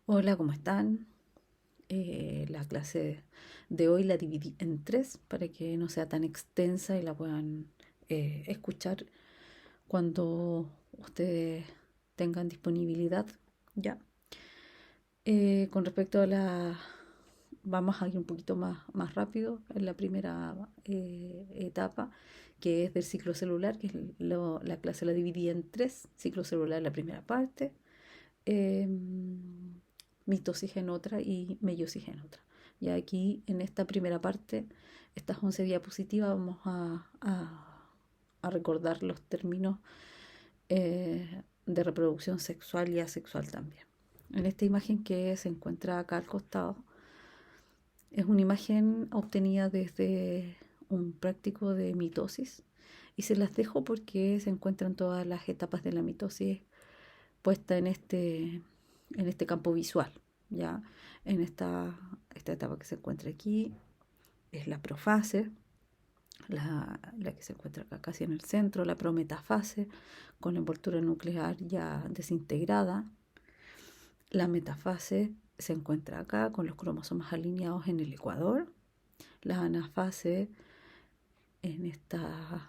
Hola, ¿cómo están? La clase de hoy la dividí en tres para que no sea tan extensa y la puedan escuchar cuando ustedes tengan disponibilidad. Ya. Con respecto a la... Vamos a ir un poquito más rápido en la primera etapa, que es del ciclo celular, que es la clase la dividí en tres. Ciclo celular, la primera parte, mitosis en otra y meiosis en otra. Y aquí en esta primera parte, estas 11 diapositivas, vamos a recordar los términos de reproducción sexual y asexual también. En esta imagen que se encuentra acá al costado, es una imagen obtenida desde un práctico de mitosis y se las dejo porque se encuentran todas las etapas de la mitosis puesta en este campo visual, ¿ya? En esta etapa que se encuentra aquí es la profase, la que se encuentra acá casi en el centro, la prometafase, con la envoltura nuclear ya desintegrada. La metafase se encuentra acá con los cromosomas alineados en el ecuador. La anafase en esta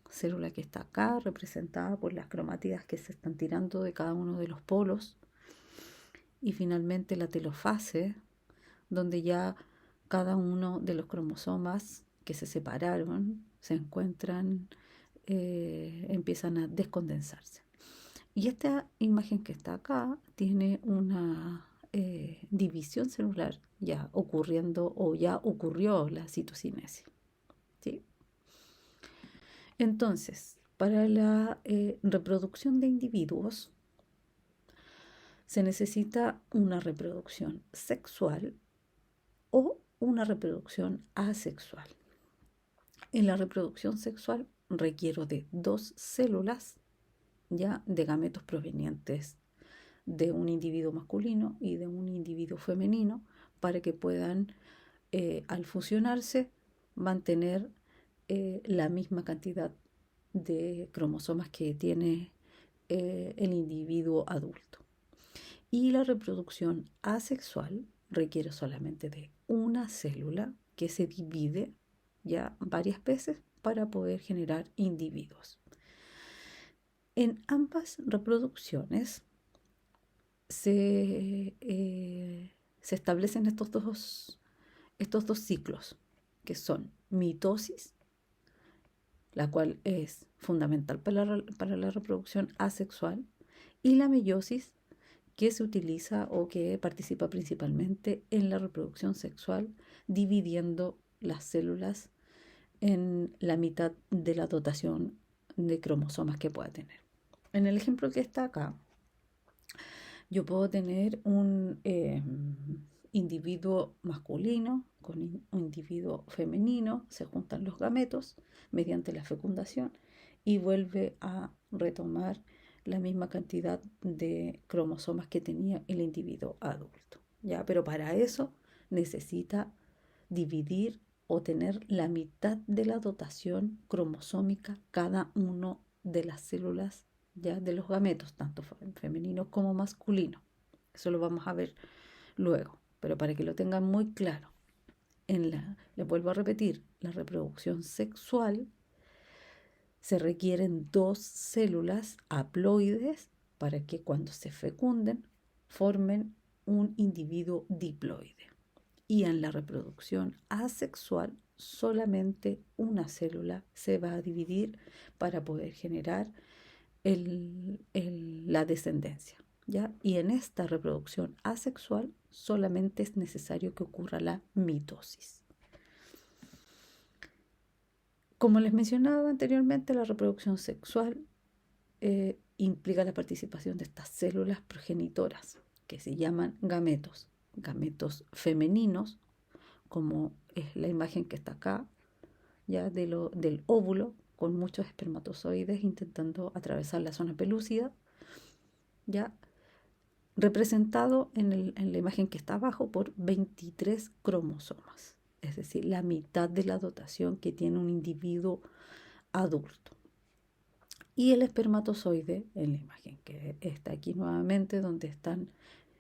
célula que está acá, representada por las cromátidas que se están tirando de cada uno de los polos. Y finalmente la telofase, donde ya cada uno de los cromosomas que se separaron se encuentran, empiezan a descondensarse. Y esta imagen que está acá tiene una división celular ya ocurriendo o ya ocurrió la citocinesis. ¿Sí? Entonces, para la reproducción de individuos se necesita una reproducción sexual o una reproducción asexual. En la reproducción sexual requiero de dos células ya de gametos provenientes de un individuo masculino y de un individuo femenino para que puedan, al fusionarse, mantener la misma cantidad de cromosomas que tiene el individuo adulto. Y la reproducción asexual requiere solamente de una célula que se divide ya varias veces para poder generar individuos. En ambas reproducciones se establecen estos dos ciclos, que son mitosis, la cual es fundamental para la reproducción asexual, y la meiosis, que se utiliza o que participa principalmente en la reproducción sexual, dividiendo las células en la mitad de la dotación de cromosomas que pueda tener. En el ejemplo que está acá, yo puedo tener un individuo masculino con un individuo femenino, se juntan los gametos mediante la fecundación y vuelve a retomar la misma cantidad de cromosomas que tenía el individuo adulto. ¿Ya? Pero para eso necesita dividir o tener la mitad de la dotación cromosómica cada uno de las células ya de los gametos, tanto femeninos como masculinos. Eso lo vamos a ver luego, pero para que lo tengan muy claro, les vuelvo a repetir, la reproducción sexual se requieren dos células haploides para que cuando se fecunden formen un individuo diploide. Y en la reproducción asexual solamente una célula se va a dividir para poder generar la descendencia. ¿Ya? Y en esta reproducción asexual solamente es necesario que ocurra la mitosis. Como les mencionaba anteriormente, la reproducción sexual implica la participación de estas células progenitoras que se llaman gametos, gametos femeninos, como es la imagen que está acá, ya del óvulo, con muchos espermatozoides intentando atravesar la zona pelúcida, ya representado en la imagen que está abajo por 23 cromosomas, es decir, la mitad de la dotación que tiene un individuo adulto. Y el espermatozoide, en la imagen que está aquí nuevamente, donde están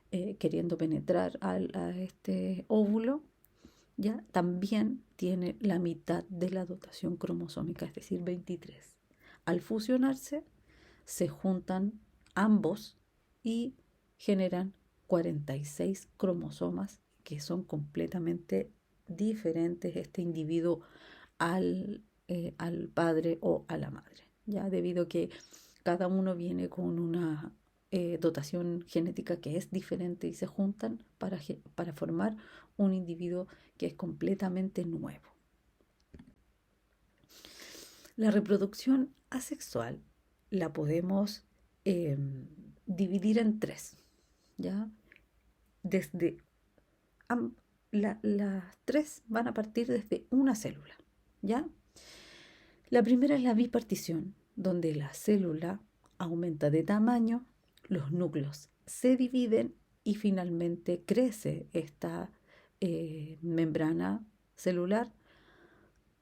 queriendo penetrar a este óvulo, ya también tiene la mitad de la dotación cromosómica, es decir, 23. Al fusionarse, se juntan ambos y generan 46 cromosomas que son completamente diferentes este individuo al padre o a la madre, ya debido a que cada uno viene con una dotación genética que es diferente y se juntan para formar un individuo que es completamente nuevo. La reproducción asexual la podemos dividir en tres, ¿ya? Desde las tres van a partir desde una célula, ¿ya? La primera es la bipartición, donde la célula aumenta de tamaño, los núcleos se dividen y finalmente crece esta membrana celular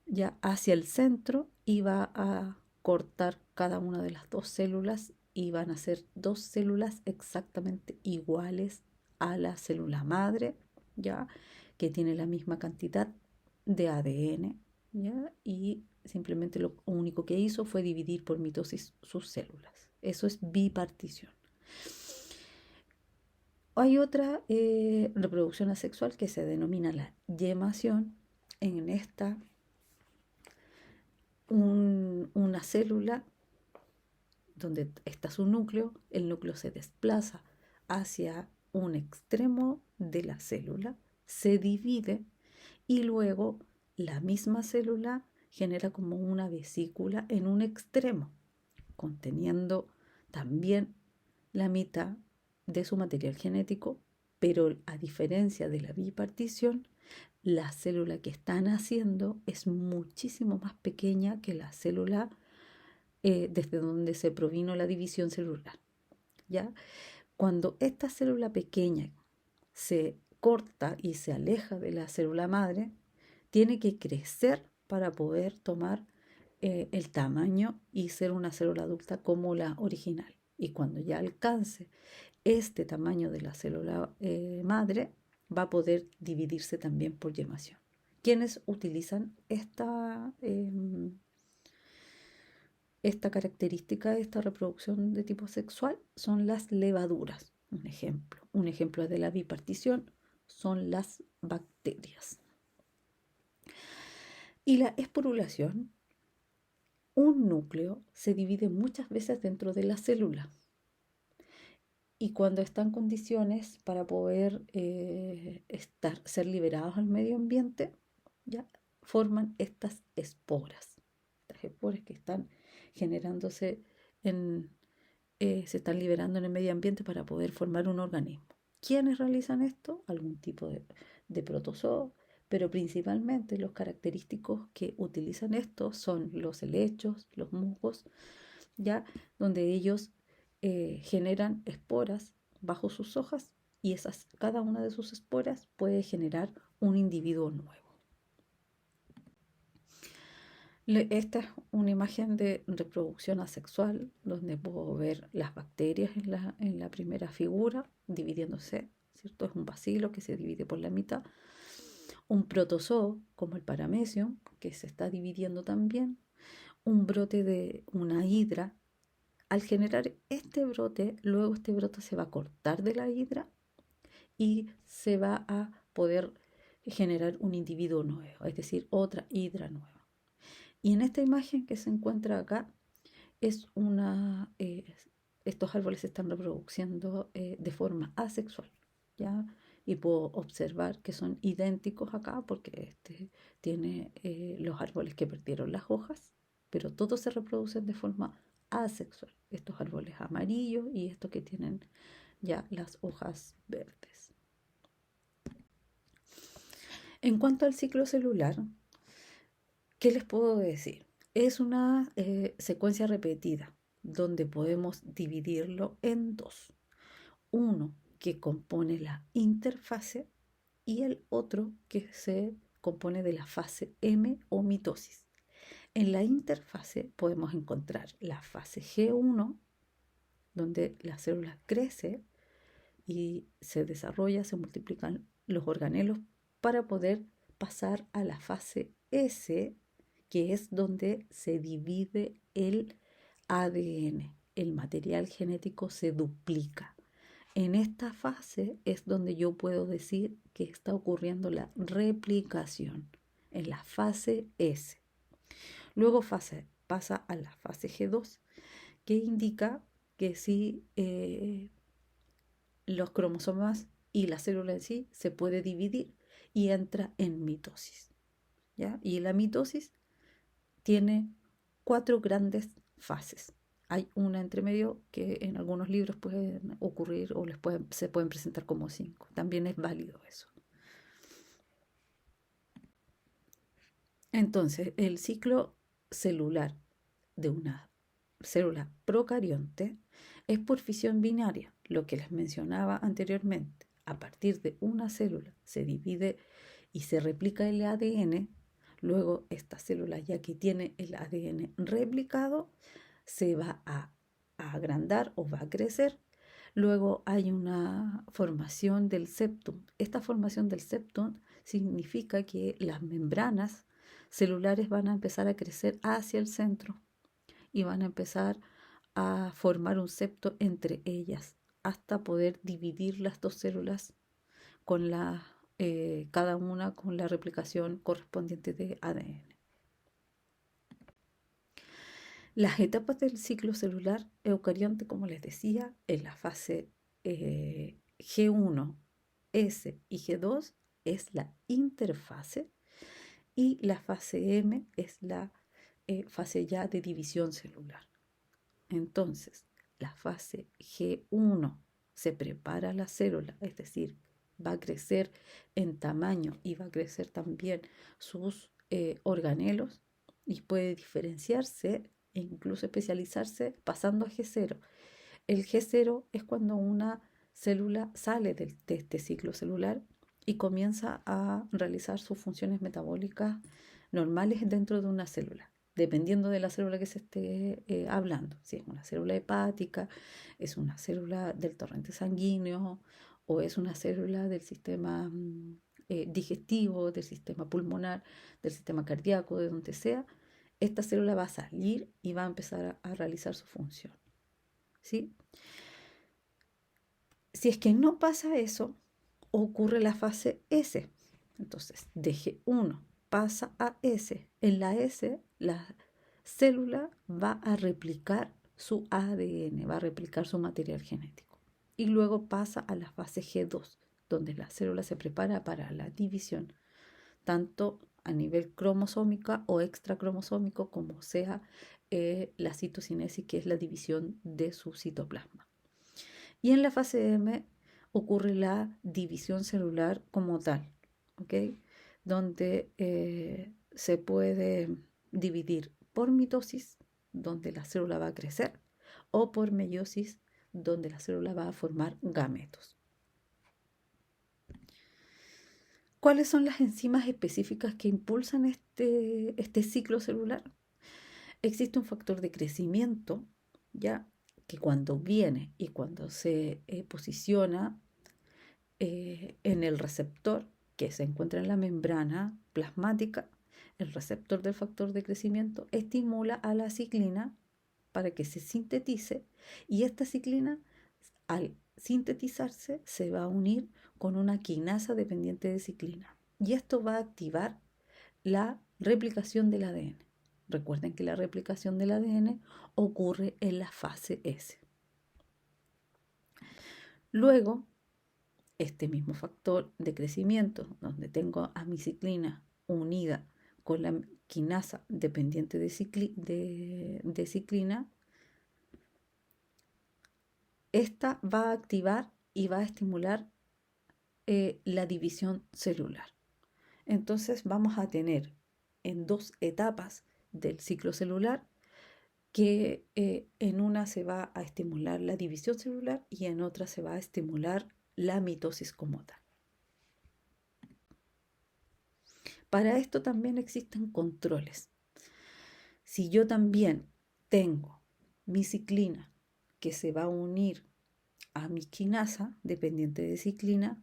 ya hacia el centro y va a cortar cada una de las dos células y van a ser dos células exactamente iguales a la célula madre, ya que tiene la misma cantidad de ADN, ya, y simplemente lo único que hizo fue dividir por mitosis sus células. Eso es bipartición. Hay otra reproducción asexual que se denomina la yemación. En esta una célula donde está su núcleo, el núcleo se desplaza hacia un extremo de la célula, se divide y luego la misma célula genera como una vesícula en un extremo, conteniendo también la mitad de su material genético, pero a diferencia de la bipartición, la célula que está naciendo es muchísimo más pequeña que la célula desde donde se provino la división celular, ¿ya? Cuando esta célula pequeña se corta y se aleja de la célula madre, tiene que crecer para poder tomar el tamaño y ser una célula adulta como la original. Y cuando ya alcance este tamaño de la célula madre, va a poder dividirse también por yemación. ¿Quiénes utilizan esta característica de esta reproducción de tipo sexual? Son las levaduras. Un ejemplo de la bipartición son las bacterias. Y la esporulación, un núcleo se divide muchas veces dentro de la célula. Y cuando está en condiciones para poder ser liberados al medio ambiente, ya forman estas esporas. Estas esporas que están generándose se están liberando en el medio ambiente para poder formar un organismo. ¿Quiénes realizan esto? Algún tipo de protozoo, pero principalmente los característicos que utilizan esto son los helechos, los musgos, ya donde ellos generan esporas bajo sus hojas y cada una de sus esporas puede generar un individuo nuevo. Esta es una imagen de reproducción asexual donde puedo ver las bacterias en la primera figura dividiéndose, ¿cierto? Es un bacilo que se divide por la mitad. Un protozoo como el paramecium que se está dividiendo también. Un brote de una hidra. Al generar este brote, luego este brote se va a cortar de la hidra y se va a poder generar un individuo nuevo, es decir, otra hidra nueva. Y en esta imagen que se encuentra acá, estos árboles se están reproduciendo de forma asexual, ¿ya? Y puedo observar que son idénticos acá porque este tiene los árboles que perdieron las hojas, pero todos se reproducen de forma asexual. Estos árboles amarillos y estos que tienen ya las hojas verdes. En cuanto al ciclo celular, ¿qué les puedo decir? Es una secuencia repetida donde podemos dividirlo en dos. Uno que compone la interfase y el otro que se compone de la fase M o mitosis. En la interfase podemos encontrar la fase G1, donde la célula crece y se desarrolla, se multiplican los organelos para poder pasar a la fase S, que es donde se divide el ADN, el material genético se duplica. En esta fase es donde yo puedo decir que está ocurriendo la replicación, en la fase S. Luego pasa a la fase G2, que indica que si los cromosomas y la célula en sí se puede dividir y entra en mitosis, ¿ya? Y la mitosis tiene 4 grandes fases. Hay una entre medio que en algunos libros pueden ocurrir o se pueden presentar como 5. También es válido eso. Entonces, el ciclo celular de una célula procarionte es por fisión binaria, lo que les mencionaba anteriormente. A partir de una célula se divide y se replica el ADN. Luego esta célula, ya que tiene el ADN replicado, se va a agrandar o va a crecer. Luego hay una formación del septum. Esta formación del septum significa que las membranas celulares van a empezar a crecer hacia el centro y van a empezar a formar un septo entre ellas hasta poder dividir las dos células con cada una con la replicación correspondiente de ADN. Las etapas del ciclo celular eucarionte, como les decía, en la fase G1, S y G2 es la interfase y la fase M es la fase ya de división celular. Entonces, la fase G1 se prepara la célula, es decir, va a crecer en tamaño y va a crecer también sus organelos y puede diferenciarse e incluso especializarse pasando a G0. El G0 es cuando una célula sale de este ciclo celular y comienza a realizar sus funciones metabólicas normales dentro de una célula, dependiendo de la célula que se esté hablando. Si es una célula hepática, es una célula del torrente sanguíneo o es una célula del sistema digestivo, del sistema pulmonar, del sistema cardíaco, de donde sea, esta célula va a salir y va a empezar a realizar su función. ¿Sí? Si es que no pasa eso, ocurre la fase S. Entonces, de G1 pasa a S. En la S, la célula va a replicar su ADN, va a replicar su material genético. Y luego pasa a la fase G2, donde la célula se prepara para la división, tanto a nivel cromosómica o extracromosómico, como sea la citocinesis, que es la división de su citoplasma. Y en la fase M ocurre la división celular como tal, ¿ok? Donde se puede dividir por mitosis, donde la célula va a crecer, o por meiosis, donde la célula va a formar gametos. ¿Cuáles son las enzimas específicas que impulsan este ciclo celular? Existe un factor de crecimiento, ¿ya? Que cuando viene y cuando se posiciona en el receptor que se encuentra en la membrana plasmática, el receptor del factor de crecimiento estimula a la ciclina para que se sintetice y esta ciclina, al sintetizarse, se va a unir con una quinasa dependiente de ciclina y esto va a activar la replicación del ADN. Recuerden que la replicación del ADN ocurre en la fase S. Luego, este mismo factor de crecimiento, donde tengo a mi ciclina unida con la quinasa dependiente de ciclina, esta va a activar y va a estimular la división celular. Entonces vamos a tener en 2 etapas del ciclo celular que en una se va a estimular la división celular y en otra se va a estimular la mitosis como tal. Para esto también existen controles. Si yo también tengo mi ciclina que se va a unir a mi quinasa, dependiente de ciclina,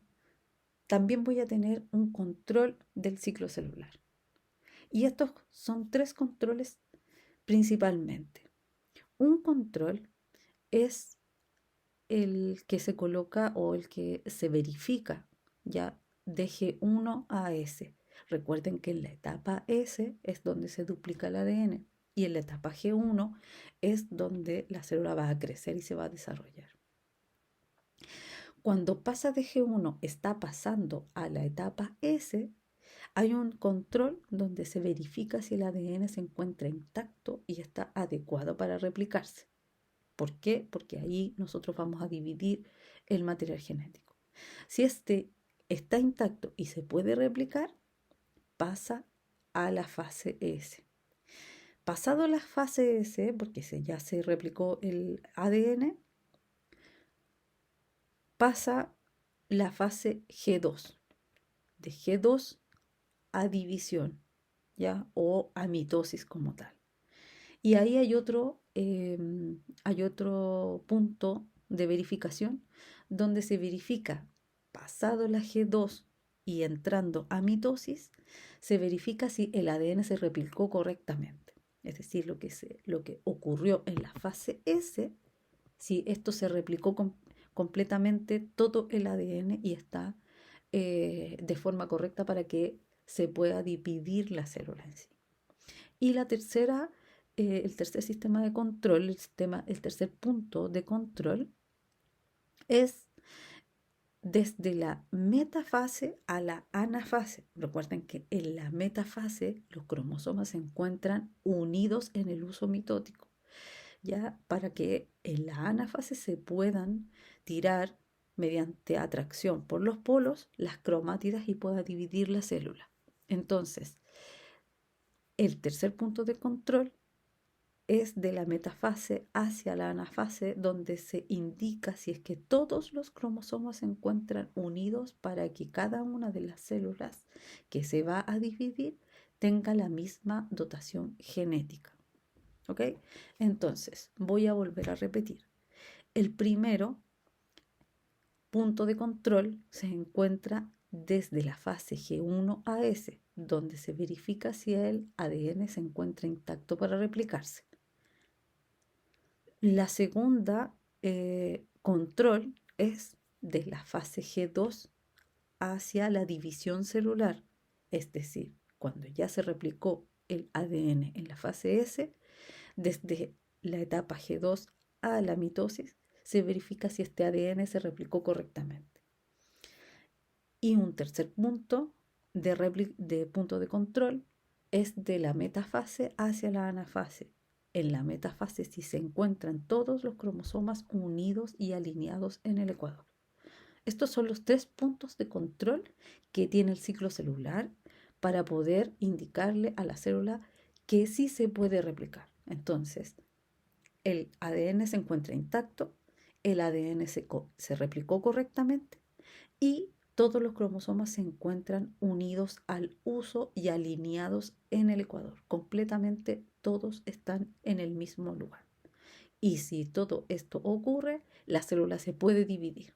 también voy a tener un control del ciclo celular. Y estos son tres controles principalmente. Un control es el que se coloca o el que se verifica ya de G1 a S. Recuerden que en la etapa S es donde se duplica el ADN y en la etapa G1 es donde la célula va a crecer y se va a desarrollar. Cuando pasa de G1, está pasando a la etapa S, hay un control donde se verifica si el ADN se encuentra intacto y está adecuado para replicarse. ¿Por qué? Porque ahí nosotros vamos a dividir el material genético. Si este está intacto y se puede replicar, pasa a la fase S. Pasado la fase S, porque ya se replicó el ADN, pasa la fase G2. De G2 a división, ¿ya? O a mitosis como tal. Y ahí hay otro punto de verificación donde se verifica, pasado la G2 y entrando a mitosis, se verifica si el ADN se replicó correctamente. Es decir, lo que ocurrió en la fase S, si esto se replicó completamente todo el ADN y está de forma correcta para que se pueda dividir la célula en sí. Y la tercera, el tercer sistema de control, el tercer punto de control es desde la metafase a la anafase. Recuerden que en la metafase los cromosomas se encuentran unidos en el uso mitótico, ya para que en la anafase se puedan tirar mediante atracción por los polos las cromátidas y pueda dividir la célula. Entonces, el tercer punto de control es de la metafase hacia la anafase, donde se indica si es que todos los cromosomas se encuentran unidos para que cada una de las células que se va a dividir tenga la misma dotación genética. ¿Ok? Entonces, voy a volver a repetir. El primero punto de control se encuentra desde la fase G1 a S, donde se verifica si el ADN se encuentra intacto para replicarse. La segunda control es de la fase G2 hacia la división celular, es decir, cuando ya se replicó el ADN en la fase S, desde la etapa G2 a la mitosis, se verifica si este ADN se replicó correctamente. Y un tercer punto de punto de control es de la metafase hacia la anafase. En la metafase si se encuentran todos los cromosomas unidos y alineados en el ecuador. Estos son los tres puntos de control que tiene el ciclo celular para poder indicarle a la célula que sí se puede replicar. Entonces, el ADN se encuentra intacto, el ADN se replicó correctamente y todos los cromosomas se encuentran unidos al uso y alineados en el ecuador. Completamente todos están en el mismo lugar. Y si todo esto ocurre, la célula se puede dividir.